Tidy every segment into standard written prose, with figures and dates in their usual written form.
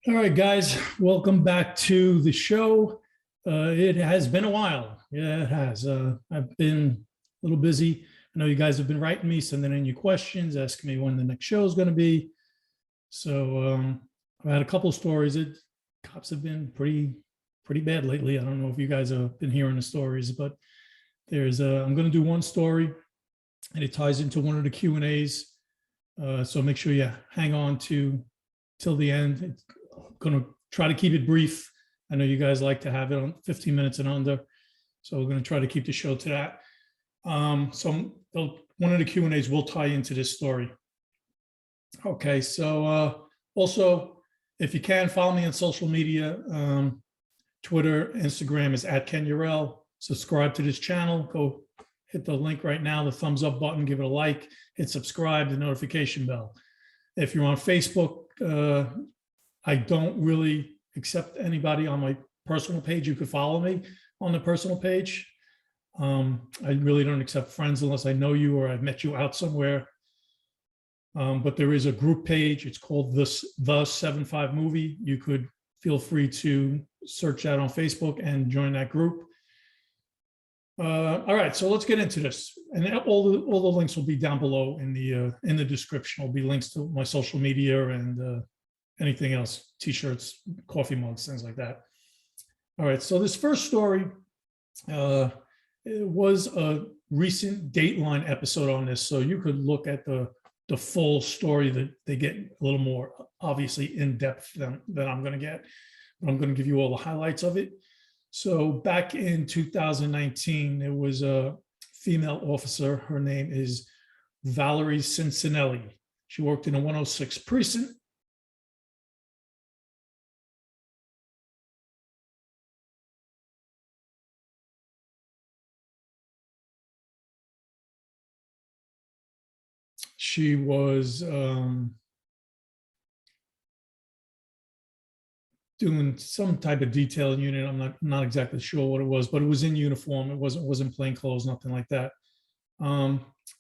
All right, guys, welcome back to the show. It has been a while. Yeah, it has. I've been a little busy. I know you guys have been writing me, sending in your questions, asking me when the next show is going to be. So I've had a couple of stories. Cops have been pretty bad lately. I don't know if you guys have been hearing the stories, but I'm going to do one story, and it ties into one of the Q&As. So make sure you hang on till the end. It's going to try to keep it brief. I know you guys like to have it on 15 minutes and under, so we're going to try to keep the show to that. So one of the Q&As will tie into this story. Okay, so also, if you can, follow me on social media. Twitter, Instagram is @KenUrell. Subscribe to this channel. Go hit the link right now, the thumbs up button, give it a like, hit subscribe, the notification bell. If you're on Facebook, I don't really accept anybody on my personal page. You could follow me on the personal page. I really don't accept friends unless I know you or I've met you out somewhere. But there is a group page. It's called the 75 Movie. You could feel free to search that on Facebook and join that group. All right, so let's get into this. And all the links will be down below in the description. Will be links to my social media and anything else, t-shirts, coffee mugs, things like that. All right, so this first story, it was a recent Dateline episode on this, so you could look at the full story. That they get a little more obviously in depth than I'm going to get. But I'm going to give you all the highlights of it. So back in 2019, there was a female officer. Her name is Valerie Cincinelli. She worked in a 106 precinct. She was doing some type of detail unit. I'm not exactly sure what it was, but it was in uniform. It wasn't plain clothes, nothing like that.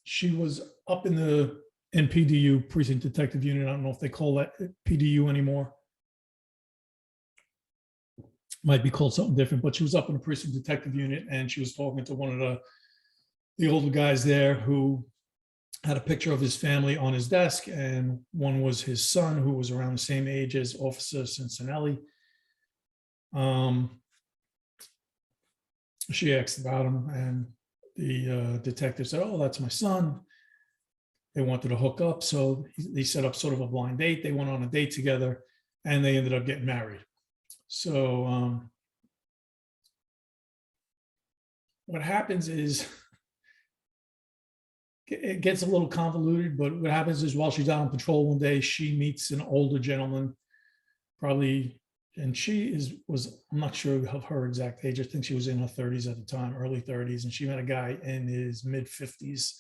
She was up in the NPDU, Precinct Detective Unit. I don't know if they call that PDU anymore. Might be called something different, but she was up in the Precinct Detective Unit, and she was talking to one of the older guys there who had a picture of his family on his desk, and one was his son, who was around the same age as Officer Cincinelli. She asked about him, and the detective said, "Oh, that's my son." They wanted to hook up, so they set up sort of a blind date. They went on a date together, and they ended up getting married. So what happens is, it gets a little convoluted, but what happens is while she's out on patrol one day, she meets an older gentleman, probably, and was I'm not sure of her exact age. I think she was in her 30s at the time, early 30s, and she met a guy in his mid 50s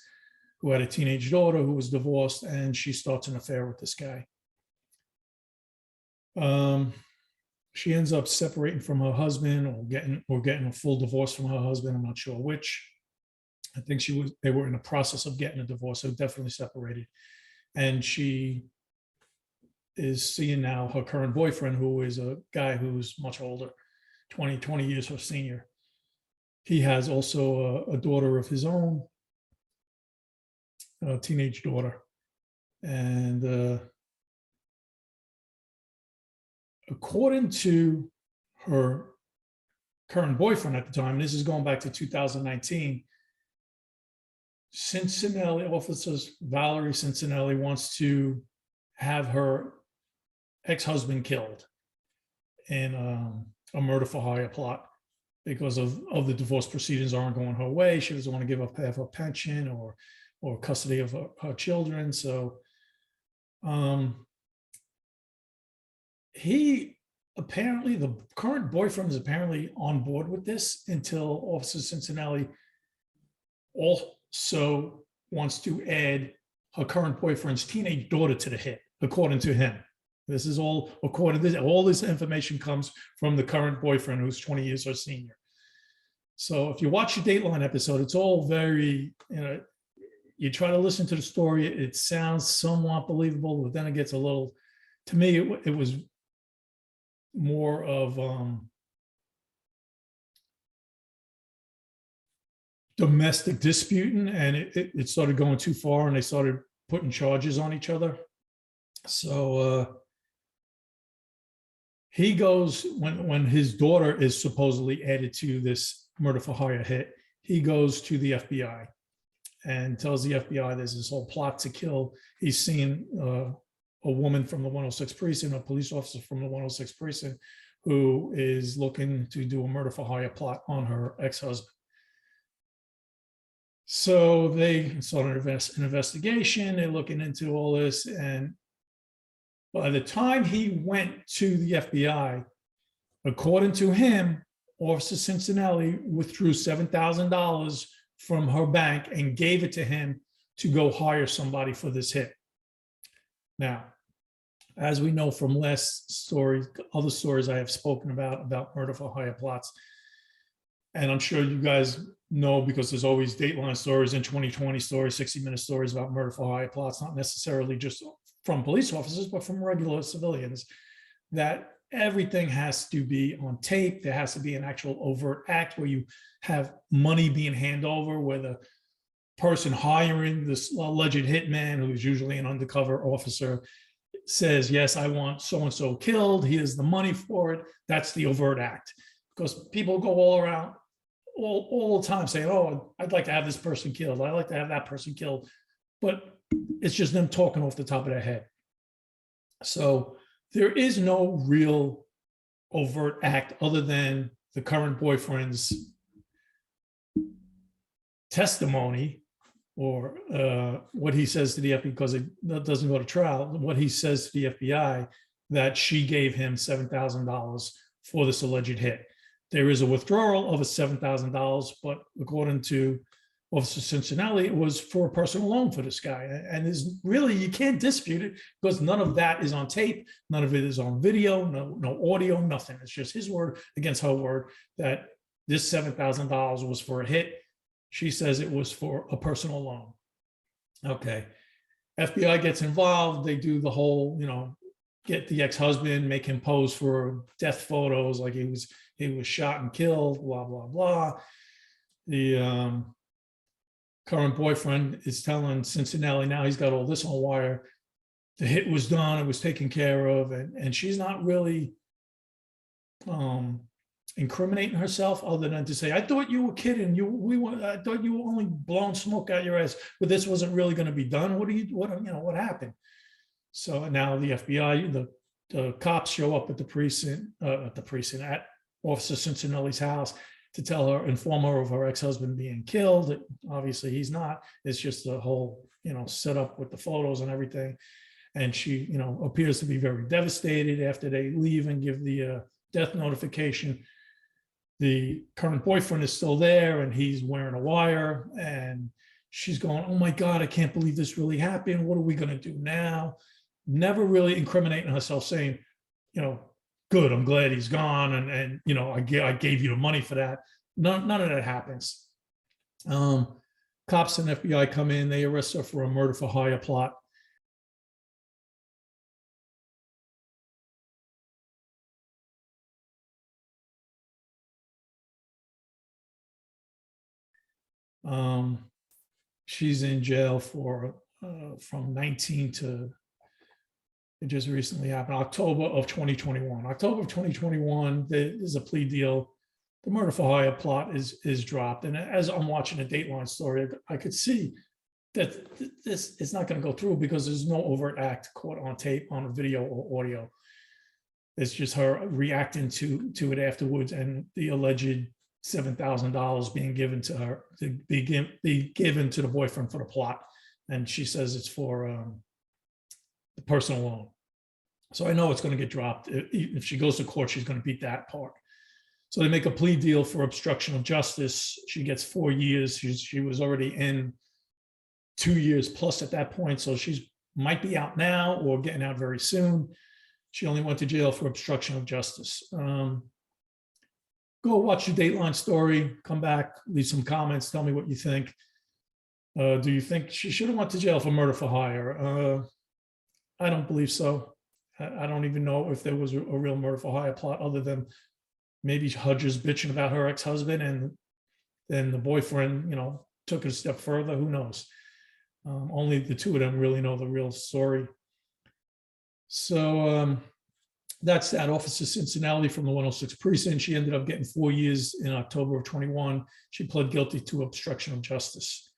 who had a teenage daughter who was divorced, and she starts an affair with this guy. She ends up separating from her husband, or getting a full divorce from her husband. I'm not sure which. I think they were in the process of getting a divorce, so definitely separated. And she is seeing now her current boyfriend, who is a guy who's much older, 20 years her senior. He has also a daughter of his own, a teenage daughter. And according to her current boyfriend at the time, and this is going back to 2019, Officer Valerie Cincinelli wants to have her ex-husband killed in a murder for hire plot because of the divorce proceedings aren't going her way. She doesn't want to give up half her pension or custody of her children. So the current boyfriend is apparently on board with this until Officer Cincinelli also wants to add her current boyfriend's teenage daughter to the hit, according to him. This is all according to this. All this information comes from the current boyfriend, who's 20 years her senior. So if you watch the Dateline episode, it's all very, you try to listen to the story, it sounds somewhat believable, but then it gets a little, to me, it was more of domestic disputing, and it started going too far, and they started putting charges on each other. So he goes, when his daughter is supposedly added to this murder for hire hit, he goes to the FBI and tells the FBI there's this whole plot to kill. He's seen a woman from the 106 precinct, a police officer from the 106 precinct, who is looking to do a murder for hire plot on her ex-husband. So they started an investigation. They're looking into all this. And by the time he went to the FBI, according to him, Officer Cincinelli withdrew $7,000 from her bank and gave it to him to go hire somebody for this hit. Now, as we know from last stories, other stories I have spoken about murder for hire plots, and I'm sure you guys know, because there's always Dateline stories and 2020 stories, 60-minute stories about murder for hire plots, not necessarily just from police officers, but from regular civilians, that everything has to be on tape. There has to be an actual overt act where you have money being handed over, where the person hiring this alleged hitman, who is usually an undercover officer, says, yes, I want so-and-so killed. Here's the money for it. That's the overt act. Because people go all around all the time saying, oh, I'd like to have this person killed. I'd like to have that person killed. But it's just them talking off the top of their head. So there is no real overt act other than the current boyfriend's testimony, or what he says to the FBI, because it doesn't go to trial, what he says to the FBI, that she gave him $7,000 for this alleged hit. There is a withdrawal of a $7,000, but according to Officer Cincinelli, it was for a personal loan for this guy. And is really, you can't dispute it, because none of that is on tape. None of it is on video, no audio, nothing. It's just his word against her word that this $7,000 was for a hit. She says it was for a personal loan. Okay. FBI gets involved. They do the whole, get the ex-husband, make him pose for death photos, like he was shot and killed, blah, blah, blah. The current boyfriend is telling Cincinelli now he's got all this on wire. The hit was done, it was taken care of, and she's not really incriminating herself, other than to say, I thought you were kidding. I thought you were only blowing smoke out your ass, but this wasn't really going to be done. What happened? So now the FBI, the cops show up at the precinct, at Officer Cincinelli's house to inform her of her ex-husband being killed. Obviously he's not. It's just the whole, set up with the photos and everything. And she, appears to be very devastated after they leave and give the death notification. The current boyfriend is still there, and he's wearing a wire, and she's going, oh my God, I can't believe this really happened. What are we going to do now? Never really incriminating herself, saying, good, I'm glad he's gone. And I gave you the money for that. None of that happens. Cops and FBI come in, they arrest her for a murder for hire plot. She's in jail for from 19 to, it just recently happened, October of 2021. October of 2021, there's a plea deal. The murder for hire plot is dropped. And as I'm watching a Dateline story, I could see that this is not going to go through, because there's no overt act caught on tape, on video or audio. It's just her reacting to it afterwards, and the alleged $7,000 being given to her, to be given to the boyfriend for the plot. And she says it's for the personal loan. So I know it's going to get dropped. If she goes to court, she's going to beat that part. So they make a plea deal for obstruction of justice. She gets 4 years. She was already in 2 years plus at that point. So she's might be out now or getting out very soon. She only went to jail for obstruction of justice. Go watch the Dateline story, come back, leave some comments, tell me what you think. Do you think she should have went to jail for murder for hire? I don't believe so. I don't even know if there was a real murder for hire plot, other than maybe Hudger's bitching about her ex-husband, and then the boyfriend, took it a step further. Who knows? Only the two of them really know the real story. So that's that. Officer Cincinelli from the 106 precinct. She ended up getting 4 years in October of 21. She pled guilty to obstruction of justice.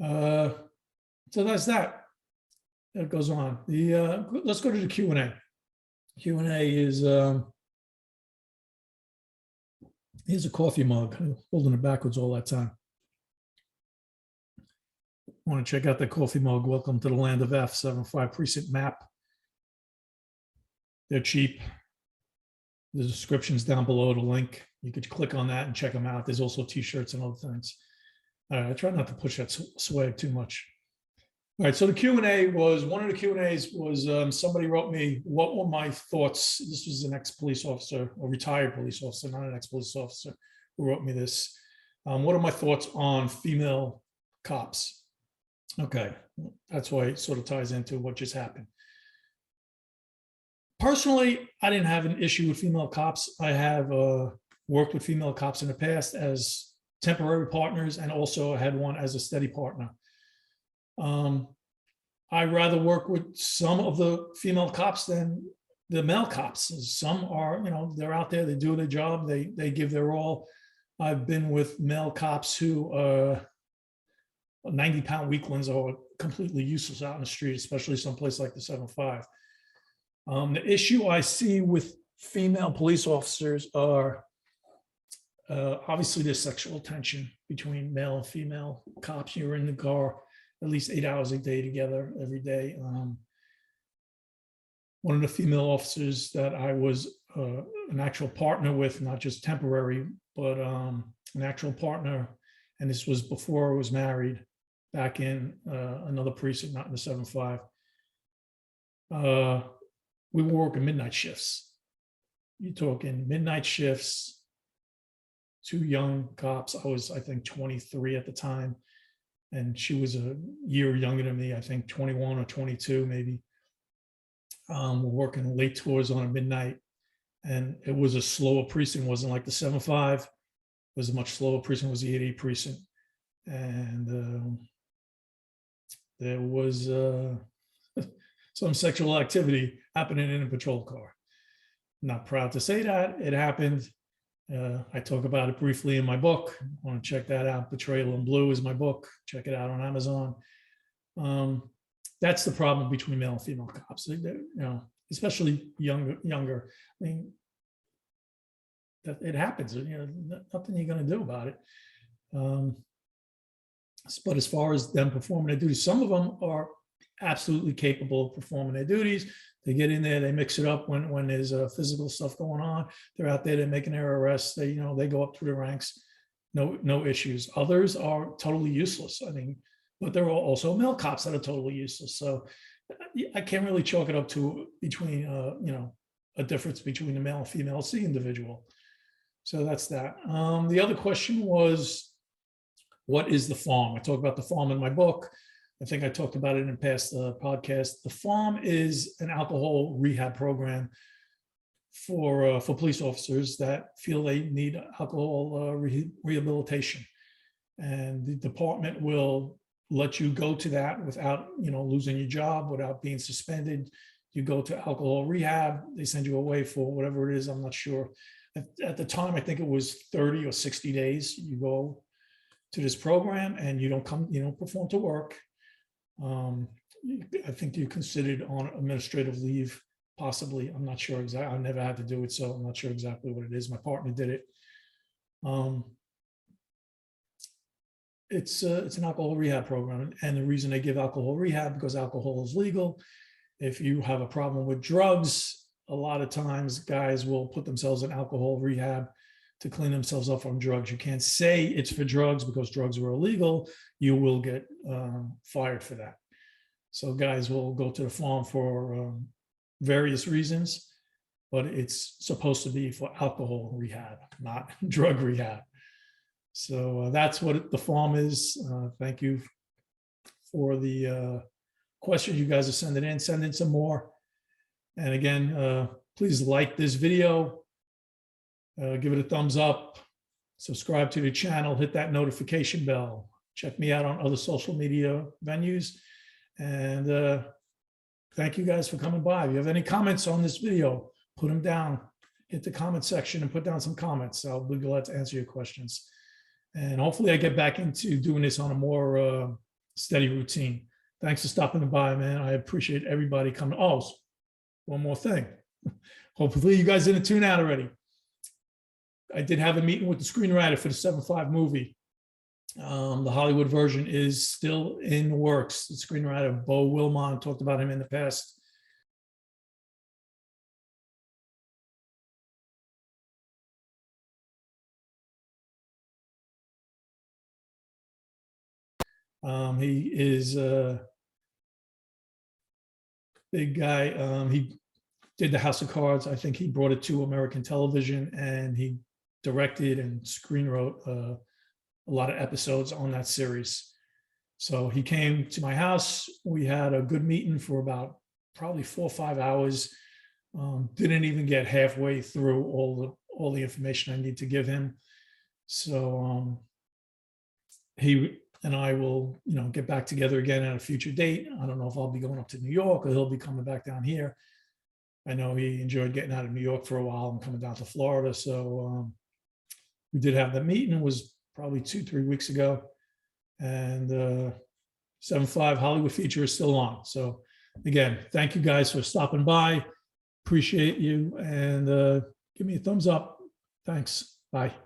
So that's that. That goes on. Let's go to the Q&A. Q&A is here's a coffee mug. I'm holding it backwards all that time. Want to check out the coffee mug? Welcome to the land of F. 75 precinct map. They're cheap. The description's down below the link. You could click on that and check them out. There's also t-shirts and other things. All right, I try not to push that swag too much. All right, so the Q&A was, one of the Q&As was somebody wrote me, what were my thoughts? This was an ex-police officer, a retired police officer, not an ex-police officer, who wrote me this. What are my thoughts on female cops? Okay, that's why it sort of ties into what just happened. Personally, I didn't have an issue with female cops. I have worked with female cops in the past as temporary partners, and also had one as a steady partner. I rather work with some of the female cops than the male cops. Some are, they're out there, they do their job, they give their all. I've been with male cops who 90-pound weaklings are completely useless out in the street, especially someplace like the 7-5. The issue I see with female police officers are obviously there's sexual tension between male and female cops. You're in the car at least 8 hours a day together every day. One of the female officers that I was an actual partner with, not just temporary, but an actual partner, and this was before I was married, back in another precinct, not in the 7-5. We were working midnight shifts. You're talking midnight shifts, two young cops. I was, I think, 23 at the time, and she was a year younger than me, I think 21 or 22 maybe. We're working late tours on a midnight, and it was a slower precinct. It wasn't like the 7-5. It was a much slower precinct. It was the 88 precinct, and there was some sexual activity happening in a patrol car. Not proud to say that it happened. I talk about it briefly in my book. Want to check that out? Betrayal in Blue is my book. Check it out on Amazon. That's the problem between male and female cops. Especially younger. I mean, that it happens. Nothing you're going to do about it. But as far as them performing their duties, some of them are absolutely capable of performing their duties. They get in there, they mix it up when there's physical stuff going on. They're out there, they're making their arrests. They go up through the ranks, no issues. Others are totally useless. I mean, but there are also male cops that are totally useless. So I can't really chalk it up to between a difference between the male and female. It's the individual. So that's that. The other question was, what is the farm? I talk about the farm in my book. I think I talked about it in past podcast. The farm is an alcohol rehab program for police officers that feel they need alcohol rehabilitation, and the department will let you go to that without losing your job, without being suspended. You go to alcohol rehab. They send you away for whatever it is. I'm not sure. At the time, I think it was 30 or 60 days. You go to this program and you don't perform to work. I think you're considered on administrative leave, possibly. I'm not sure exactly. I never had to do it, so I'm not sure exactly what it is. My partner did it. It's an alcohol rehab program, and the reason they give alcohol rehab because alcohol is legal. If you have a problem with drugs, a lot of times guys will put themselves in alcohol rehab to clean themselves up from drugs. You can't say it's for drugs because drugs are illegal. You will get fired for that. So guys will go to the farm for various reasons, but it's supposed to be for alcohol rehab, not drug rehab. So that's what the farm is. Thank you for the questions you guys are sending in. Send in some more. And again, please like this video, give it a thumbs up, subscribe to the channel, hit that notification bell. Check me out on other social media venues. And thank you guys for coming by. If you have any comments on this video, put them down. Hit the comment section and put down some comments. I'll be glad to answer your questions. And hopefully I get back into doing this on a more steady routine. Thanks for stopping by, man. I appreciate everybody coming. Oh, one more thing. Hopefully you guys didn't tune out already. I did have a meeting with the screenwriter for the 7/5 movie. The Hollywood version is still in the works. The screenwriter, Bo Wilmon, talked about him in the past. He is a big guy. He did the House of Cards. I think he brought it to American television, and he directed and screenwrote a lot of episodes on that series. So he came to my house. We had a good meeting for about probably 4 or 5 hours. Didn't even get halfway through all the information I need to give him. So he and I will, get back together again at a future date. I don't know if I'll be going up to New York or he'll be coming back down here. I know he enjoyed getting out of New York for a while and coming down to Florida. So we did have that meeting. It was probably 2-3 weeks ago. And 7/5 Hollywood feature is still on. So again, thank you guys for stopping by. Appreciate you. And give me a thumbs up. Thanks. Bye.